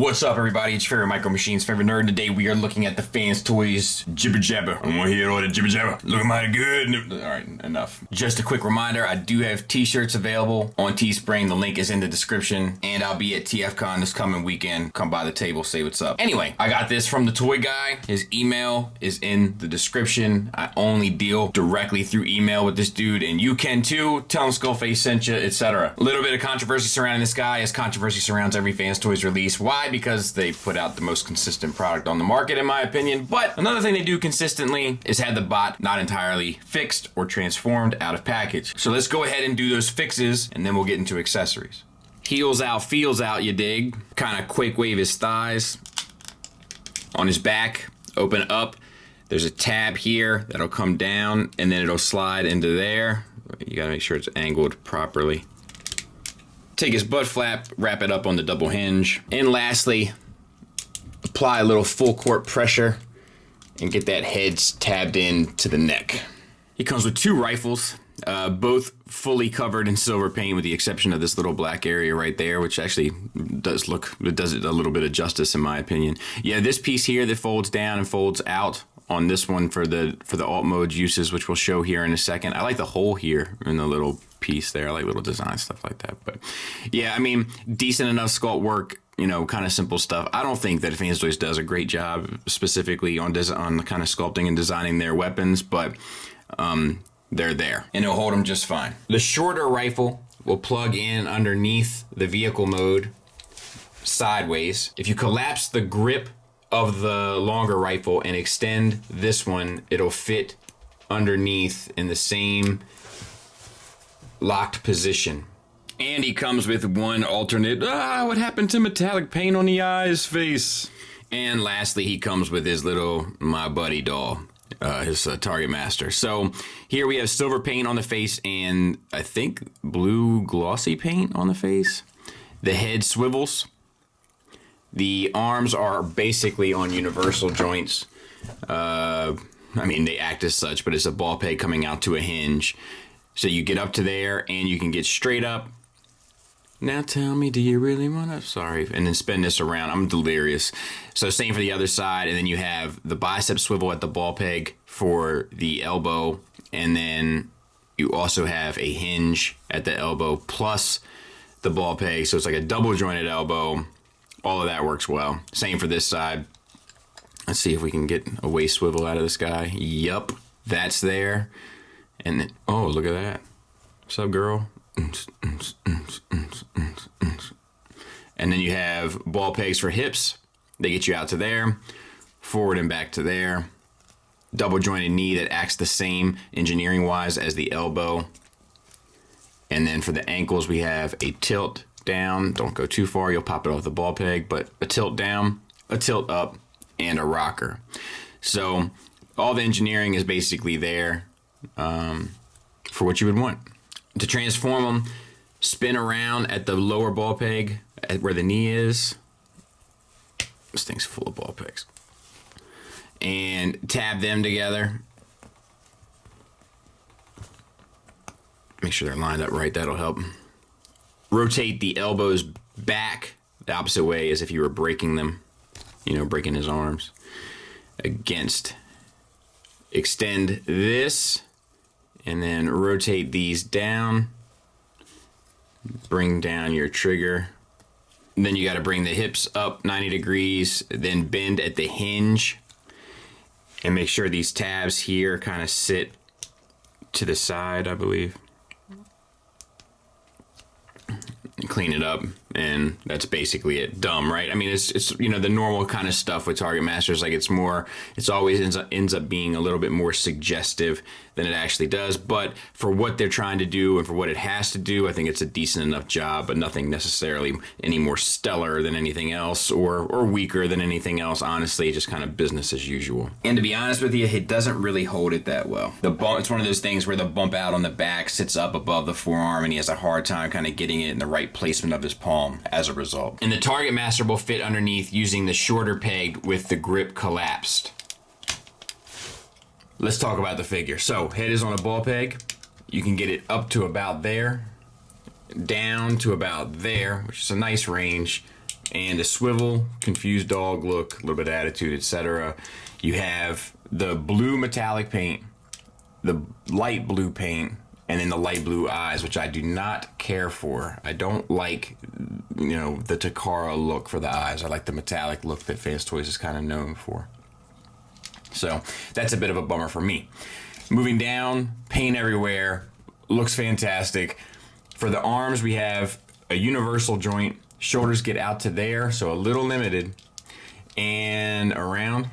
What's up, everybody? It's your favorite Micro Machines favorite nerd. Today we are looking at the Fanstoys Jabber. I want to hear all the jabber. Looking mighty good. Alright, enough. Just a quick reminder, I do have t-shirts available on Teespring. The link is in the description. And I'll be at TFCon this coming weekend. Come by the table, say what's up. Anyway, I got this from the toy guy. His email is in the description. I only deal directly through email with this dude, and you can too. Tell him Skullface sent you, etc. A little bit of controversy surrounding this guy, as controversy surrounds every Fanstoys release. Why? Because they put out the most consistent product on the market, in my opinion. But another thing they do consistently is have the bot not entirely fixed or transformed out of package. So let's go ahead and do those fixes, and then we'll get into accessories. Heels out, feels out, you dig? Kind of quake wave his thighs. On his back, open up. There's a tab here that'll come down, and then it'll slide into there. You gotta make sure it's angled properly. Take his butt flap, wrap it up on the double hinge. And lastly, apply a little full court pressure and get that head tabbed in to the neck. He comes with two rifles, both fully covered in silver paint with the exception of this little black area right there, which actually does it a little bit of justice in my opinion. Yeah, this piece here that folds down and folds out on this one for the alt mode uses, which we'll show here in a second. I like the hole here in the little piece there. I like little design stuff like that. But yeah, I mean, decent enough sculpt work, you know, kind of simple stuff. I don't think that Fanstoys does a great job specifically on the kind of sculpting and designing their weapons, but they're there and it'll hold them just fine. The shorter rifle will plug in underneath the vehicle mode sideways. If you collapse the grip of the longer rifle and extend this one, it'll fit underneath in the same locked position. And he comes with one alternate, what happened to metallic paint on the eyes face? And lastly, he comes with his little My Buddy doll, his Target Master. So here we have silver paint on the face and I think blue glossy paint on the face. The head swivels. The arms are basically on universal joints. I mean, they act as such, but it's a ball peg coming out to a hinge. So you get up to there and you can get straight up. Now tell me, do you really want to? Sorry. And then spin this around. I'm delirious. So same for the other side. And then you have the bicep swivel at the ball peg for the elbow. And then you also have a hinge at the elbow plus the ball peg. So it's like a double jointed elbow. All of that works well. Same for this side. Let's see if we can get a waist swivel out of this guy. Yup, that's there. And then, oh, look at that. What's up, girl? And then you have ball pegs for hips. They get you out to there, forward and back to there. Double jointed knee that acts the same engineering wise as the elbow. And then for the ankles, we have a tilt down. Don't go too far, you'll pop it off the ball peg, but a tilt down, a tilt up, and a rocker. So all the engineering is basically there for what you would want. To transform them, spin around at the lower ball peg at where the knee is. This thing's full of ball pegs. And tab them together. Make sure they're lined up right, that'll help. Rotate the elbows back the opposite way as if you were breaking them, you know, breaking his arms against. Extend this and then rotate these down. Bring down your trigger. And then you got to bring the hips up 90 degrees, then bend at the hinge and make sure these tabs here kind of sit to the side, I believe. Clean it up, and that's basically it. Dumb, right? I mean, it's you know, the normal kind of stuff with Target Masters. Like, it's always ends up being a little bit more suggestive than it actually does. But for what they're trying to do and for what it has to do, I think it's a decent enough job, but nothing necessarily any more stellar than anything else or weaker than anything else. Honestly, just kind of business as usual. And to be honest with you, it doesn't really hold it that well. It's one of those things where the bump out on the back sits up above the forearm, and he has a hard time kind of getting it in the right placement of his palm as a result. And the Target Master will fit underneath using the shorter peg with the grip collapsed. Let's talk about the figure. So, head is on a ball peg. You can get it up to about there, down to about there, which is a nice range, And the swivel, confused dog look, a little bit of attitude, etc. You have the blue metallic paint, the light blue paint, and then the light blue eyes, which I do not care for. I don't like, you know, the Takara look for the eyes. I like the metallic look that Fanstoys is kind of known for. So that's a bit of a bummer for me. Moving down, paint everywhere, looks fantastic. For the arms, we have a universal joint. Shoulders get out to there, so a little limited. And around,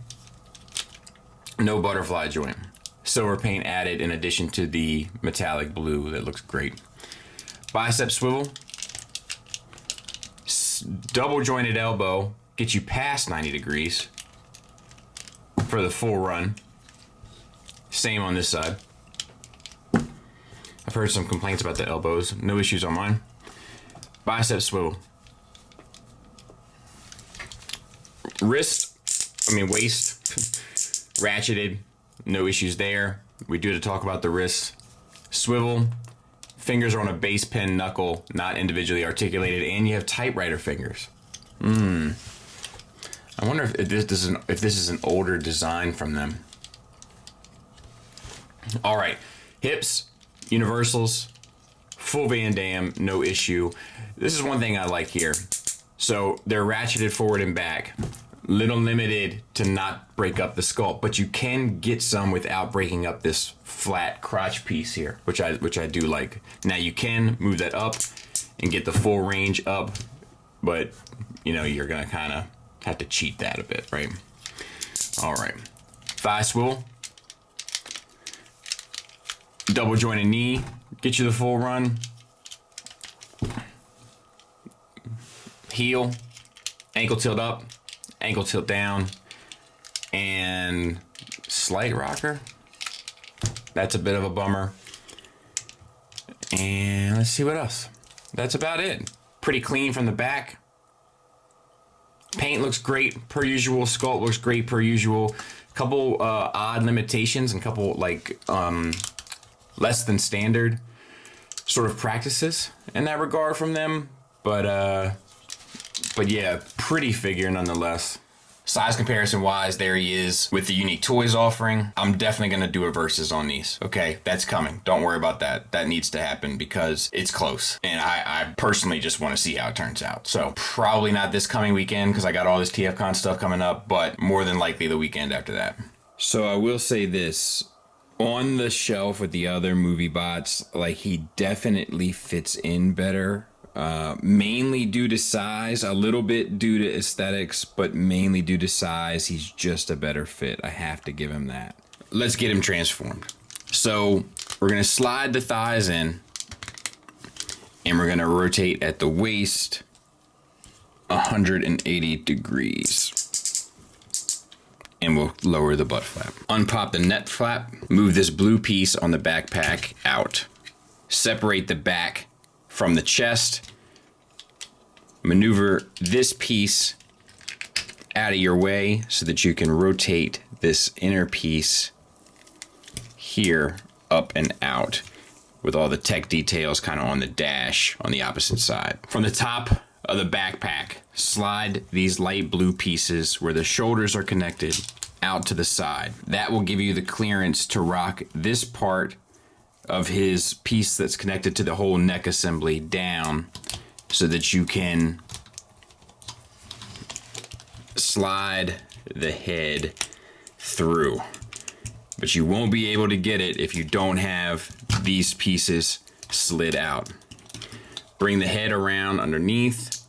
no butterfly joint. Silver paint added in addition to the metallic blue that looks great. Bicep swivel. Double jointed elbow gets you past 90 degrees for the full run. Same on this side. I've heard some complaints about the elbows. No issues on mine. Bicep swivel. Waist, ratcheted. No issues there. We do have to talk about the wrist. Swivel. Fingers are on a base pen knuckle, not individually articulated, and you have typewriter fingers. I wonder if this is an older design from them. All right, hips, universals, full Van Damme, no issue. This is one thing I like here. So they're ratcheted forward and back. Little limited to not break up the sculpt, but you can get some without breaking up this flat crotch piece here, which I do like. Now you can move that up and get the full range up, but you know you're gonna kind of have to cheat that a bit, right? All right, thigh swivel, double jointed knee, get you the full run. Heel, ankle tilt up, ankle tilt down, and slight rocker. That's a bit of a bummer. And let's see what else. That's about it. Pretty clean from the back. Paint looks great per usual. Sculpt looks great per usual. Couple odd limitations and couple like less than standard sort of practices in that regard from them. But yeah, pretty figure nonetheless. Size comparison wise, there he is with the Unique Toys offering. I'm definitely going to do a versus on these. Okay, that's coming. Don't worry about that. That needs to happen because it's close. And I personally just want to see how it turns out. So probably not this coming weekend because I got all this TFCon stuff coming up, but more than likely the weekend after that. So I will say this. On the shelf with the other movie bots, like he definitely fits in better. Mainly due to size, a little bit due to aesthetics, but mainly due to size. He's just a better fit. I have to give him that. Let's get him transformed. So we're going to slide the thighs in and we're going to rotate at the waist 180 degrees. And we'll lower the butt flap. Unpop the net flap. Move this blue piece on the backpack out. Separate the back from the chest. Maneuver this piece out of your way so that you can rotate this inner piece here up and out with all the tech details kind of on the dash on the opposite side. From the top of the backpack, slide these light blue pieces where the shoulders are connected out to the side. That will give you the clearance to rock this part of his piece that's connected to the whole neck assembly down so that you can slide the head through. But you won't be able to get it if you don't have these pieces slid out. Bring the head around underneath,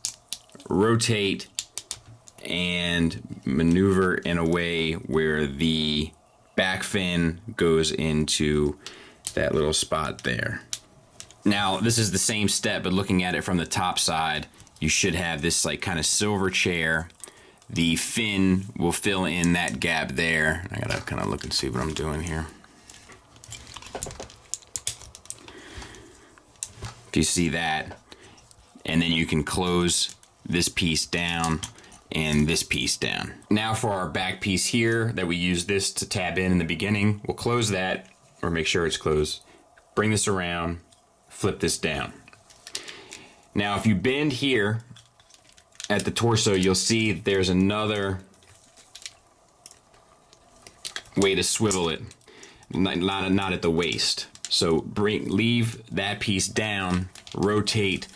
rotate, and maneuver in a way where the back fin goes into that little spot there. Now, this is the same step, but looking at it from the top side, you should have this like kind of silver chair. The fin will fill in that gap there. I gotta kind of look and see what I'm doing here. If you see that, and then you can close this piece down and this piece down. Now for our back piece here that we use this to tab in the beginning, we'll close that or make sure it's closed. Bring this around, flip this down. Now if you bend here at the torso, you'll see there's another way to swivel it, not at the waist. So leave that piece down, rotate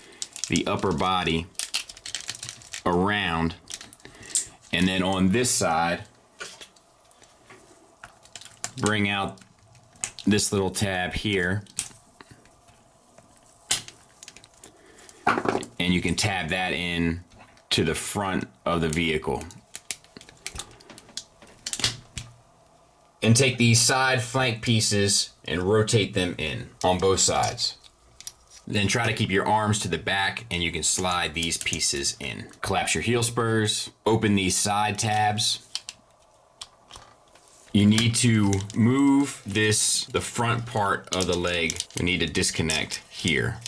the upper body around, and then on this side, bring out this little tab here, and you can tab that in to the front of the vehicle. And take these side flank pieces and rotate them in on both sides. Then try to keep your arms to the back and you can slide these pieces in. Collapse your heel spurs, open these side tabs. You need to move the front part of the leg. We need to disconnect here.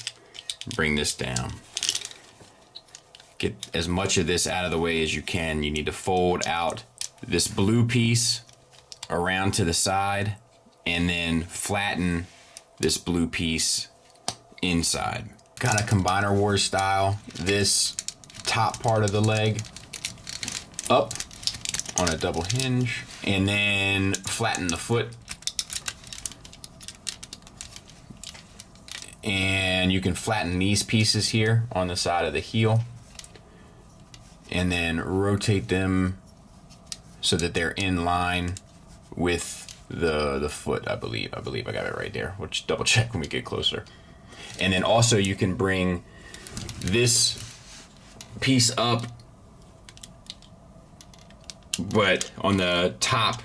Bring this down. Get as much of this out of the way as you can. You need to fold out this blue piece around to the side and then flatten this blue piece inside. Kind of Combiner Wars style, this top part of the leg up on a double hinge and then flatten the foot. And you can flatten these pieces here on the side of the heel and then rotate them so that they're in line with the foot. I believe I got it right there. We'll just double check when we get closer. And then also you can bring this piece up, but on the top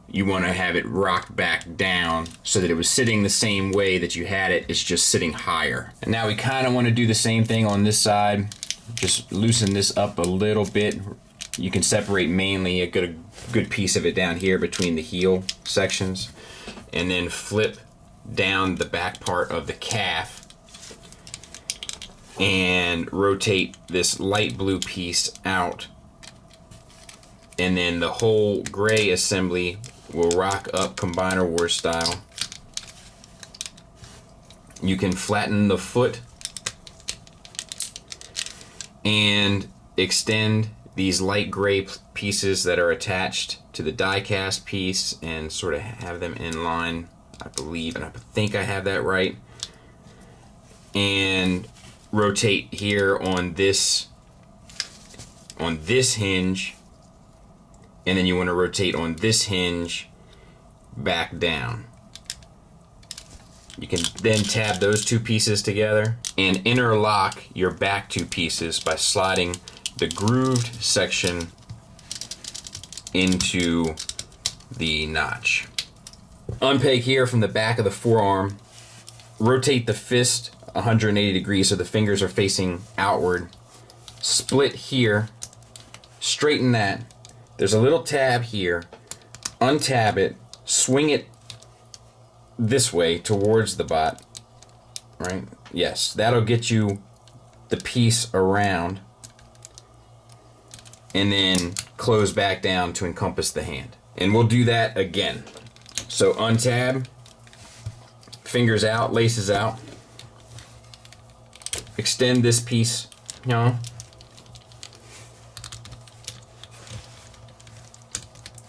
you want to have it rocked back down so that it was sitting the same way that you had it. It's just sitting higher. And now we kind of want to do the same thing on this side. Just loosen this up a little bit. You can separate mainly a good piece of it down here between the heel sections, and then flip down the back part of the calf and rotate this light blue piece out, and then the whole gray assembly will rock up Combiner Wars style. You can flatten the foot and extend these light gray pieces that are attached to the die cast piece and sort of have them in line, I believe, and I think I have that right. And rotate here on this hinge, and then you want to rotate on this hinge back down. You can then tab those two pieces together and interlock your back two pieces by sliding the grooved section into the notch. Unpeg here from the back of the forearm. Rotate the fist 180 degrees so the fingers are facing outward. Split here. Straighten that. There's a little tab here. Untab it. Swing it this way towards the bot. Right? Yes, that'll get you the piece around. And then close back down to encompass the hand. And we'll do that again. So untab, fingers out, laces out. Extend this piece,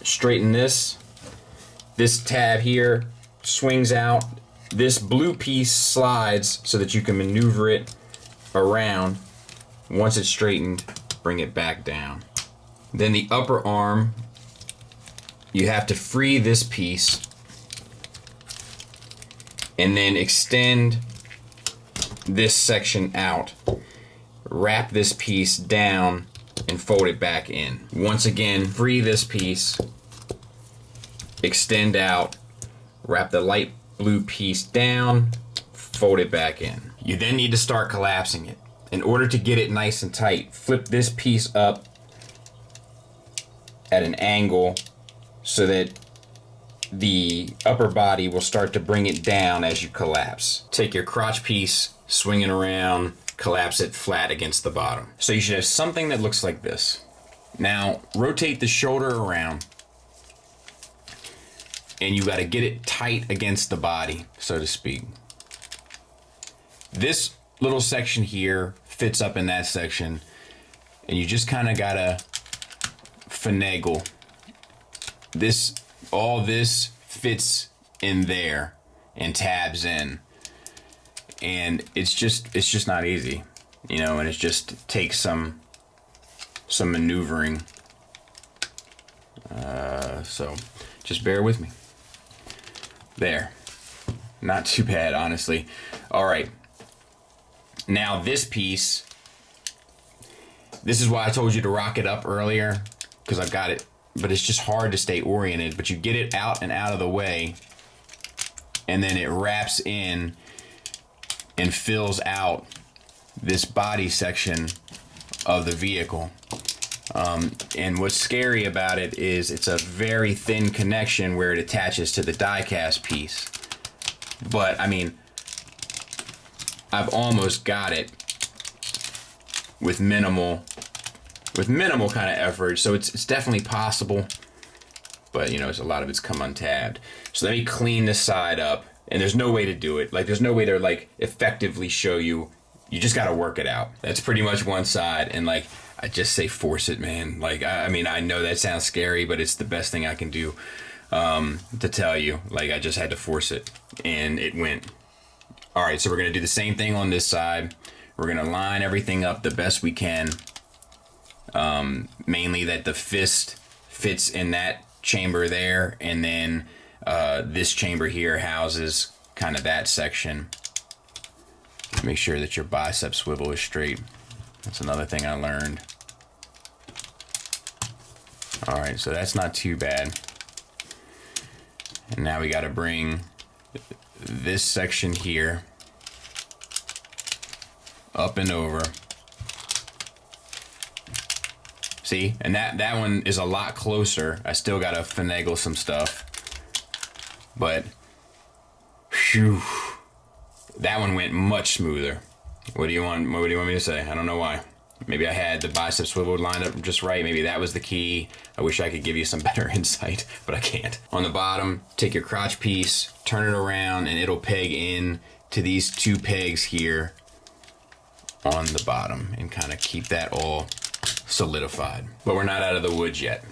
straighten this. This tab here swings out. This blue piece slides so that you can maneuver it around. Once it's straightened, bring it back down. Then the upper arm, you have to free this piece and then extend this section out. Wrap this piece down and fold it back in. Once again, free this piece, extend out, wrap the light blue piece down, fold it back in. You then need to start collapsing it. In order to get it nice and tight, flip this piece up at an angle so that the upper body will start to bring it down as you collapse. Take your crotch piece, swing it around, collapse it flat against the bottom. So you should have something that looks like this. Now rotate the shoulder around and you got to get it tight against the body, so to speak. This little section here fits up in that section, and you just kind of gotta finagle this. All this fits in there and tabs in, and it's just not easy, you know, and it just takes some maneuvering. So just bear with me. There, not too bad, honestly. All right, now this piece, this is why I told you to rock it up earlier, because I've got it, but it's just hard to stay oriented. But you get it out and out of the way, and then it wraps in and fills out this body section of the vehicle. And what's scary about it is it's a very thin connection where it attaches to the die-cast piece. But I mean, I've almost got it with minimal kind of effort, so it's definitely possible. But you know, a lot of it's come untabbed. So let me clean this side up, and there's no way to do it. Like, there's no way to like effectively show you. You just got to work it out. That's pretty much one side, and like, I just say force it, man. Like, I mean, I know that sounds scary, but it's the best thing I can do to tell you. Like, I just had to force it, and it went. All right, so we're going to do the same thing on this side. We're going to line everything up the best we can. Mainly that the fist fits in that chamber there, and then this chamber here houses kind of that section. Make sure that your bicep swivel is straight. That's another thing I learned. All right, so that's not too bad. And now we got to bring this section here up and over. See, and that one is a lot closer. I still got to finagle some stuff, but phew, that one went much smoother. What do you want me to say? I don't know why. Maybe I had the bicep swivel lined up just right. Maybe that was the key. I wish I could give you some better insight, but I can't. On the bottom, take your crotch piece, turn it around, and it'll peg in to these two pegs here on the bottom and kind of keep that all solidified. But we're not out of the woods yet.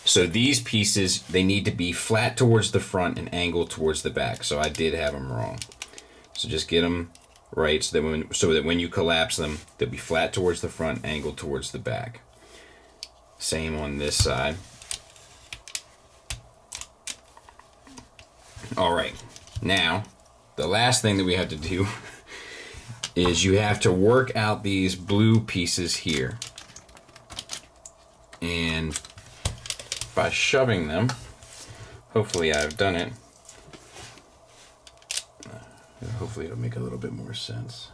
So these pieces, they need to be flat towards the front and angled towards the back. So I did have them wrong. So just get them right so that when you collapse them, they'll be flat towards the front, angled towards the back. Same on this side. All right, now the last thing that we have to do is you have to work out these blue pieces here, and by shoving them, hopefully I've done it. Hopefully it'll make a little bit more sense.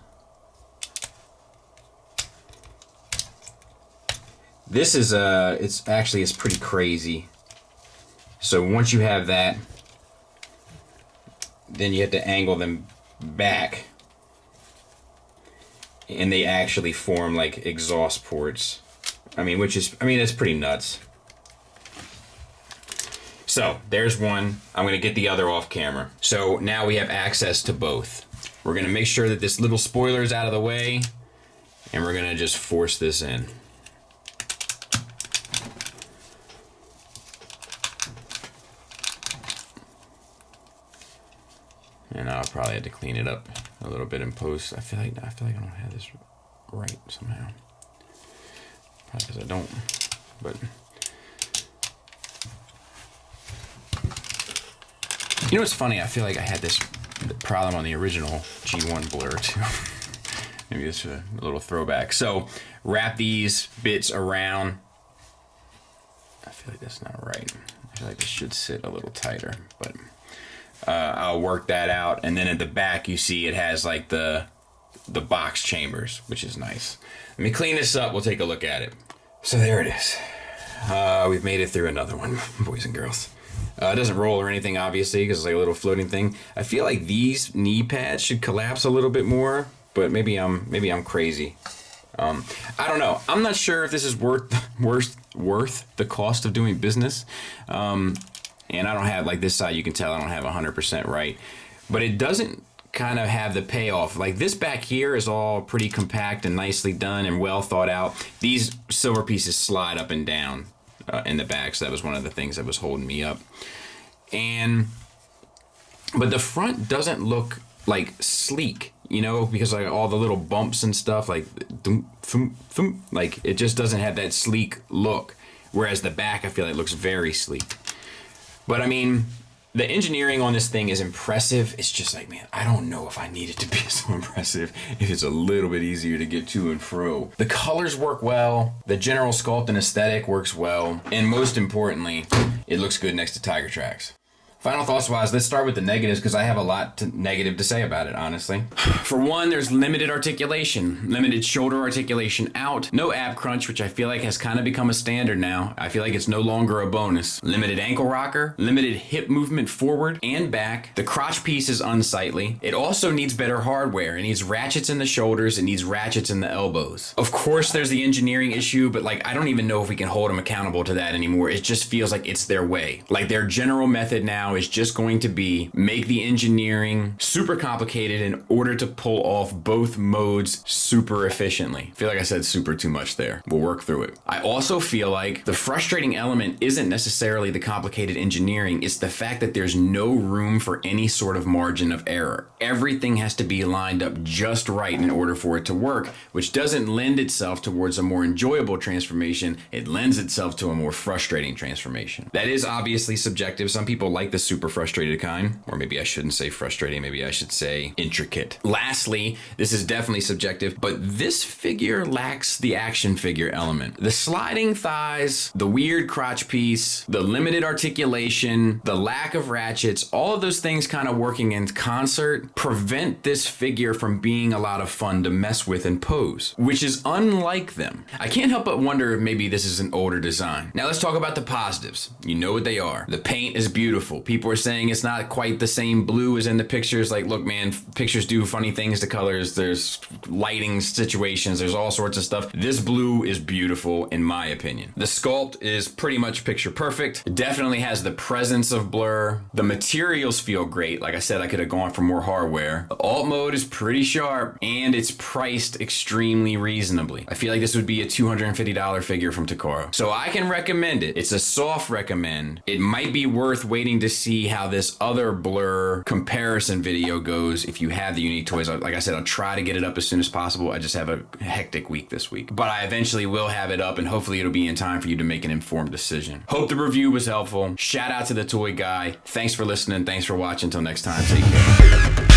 This is it's pretty crazy. So once you have that, then you have to angle them back, and they actually form like exhaust ports. That's pretty nuts. So there's one. I'm going to get the other off camera. So now we have access to both. We're going to make sure that this little spoiler is out of the way, and we're going to just force this in. And I'll probably have to clean it up a little bit in post. I feel like I don't have this right somehow. Probably because I don't, but. You know what's funny? I feel like I had this problem on the original G1 Blurr too. Maybe it's a little throwback. So wrap these bits around. I feel like that's not right. I feel like this should sit a little tighter, but I'll work that out. And then at the back, you see it has like the box chambers, which is nice. Let me clean this up. We'll take a look at it. So there it is. We've made it through another one, boys and girls. It doesn't roll or anything, obviously, because it's like a little floating thing. I feel like these knee pads should collapse a little bit more, but maybe I'm crazy. I don't know. I'm not sure if this is worth the cost of doing business. And I don't have, like this side, you can tell I don't have 100% right, but it doesn't kind of have the payoff. Like this back here is all pretty compact and nicely done and well thought out. These silver pieces slide up and down in the back, so that was one of the things that was holding me up. But the front doesn't look like sleek, you know, because like all the little bumps and stuff, like like it just doesn't have that sleek look. Whereas the back, I feel like looks very sleek. But I mean, the engineering on this thing is impressive. It's just like, man, I don't know if I need it to be so impressive if it's a little bit easier to get to and fro. The colors work well. The general sculpt and aesthetic works well. And most importantly, it looks good next to Tiger Tracks. Final thoughts wise, let's start with the negatives because I have a lot negative to say about it, honestly. For one, there's limited articulation, limited shoulder articulation out, no ab crunch, which I feel like has kind of become a standard now. I feel like it's no longer a bonus. Limited ankle rocker, limited hip movement forward and back. The crotch piece is unsightly. It also needs better hardware. It needs ratchets in the shoulders. It needs ratchets in the elbows. Of course, there's the engineering issue, but like I don't even know if we can hold them accountable to that anymore. It just feels like it's their way. Like their general method now is just going to be make the engineering super complicated in order to pull off both modes super efficiently. I feel like I said super too much there. We'll work through it. I also feel like the frustrating element isn't necessarily the complicated engineering. It's the fact that there's no room for any sort of margin of error. Everything has to be lined up just right in order for it to work, which doesn't lend itself towards a more enjoyable transformation. It lends itself to a more frustrating transformation. That is obviously subjective. Some people like the super frustrated kind, or maybe I shouldn't say frustrating, maybe I should say intricate. Lastly, this is definitely subjective, but this figure lacks the action figure element. The sliding thighs, the weird crotch piece, the limited articulation, the lack of ratchets, all of those things kind of working in concert prevent this figure from being a lot of fun to mess with and pose, which is unlike them. I can't help but wonder if maybe this is an older design. Now let's talk about the positives. You know what they are. The paint is beautiful. People are saying it's not quite the same blue as in the pictures. Like, look, man, pictures do funny things to colors. There's lighting situations. There's all sorts of stuff. This blue is beautiful, in my opinion. The sculpt is pretty much picture perfect. It definitely has the presence of Blurr. The materials feel great. Like I said, I could have gone for more hardware. The alt mode is pretty sharp, and it's priced extremely reasonably. I feel like this would be a $250 figure from Takara. So I can recommend it. It's a soft recommend. It might be worth waiting to see how this other Blurr comparison video goes if you have the unique toys. Like I said, I'll try to get it up as soon as possible. I just have a hectic week this week. But I eventually will have it up, and hopefully it'll be in time for you to make an informed decision. Hope the review was helpful. Shout out to the toy guy. Thanks for listening. Thanks for watching. Until next time, take care.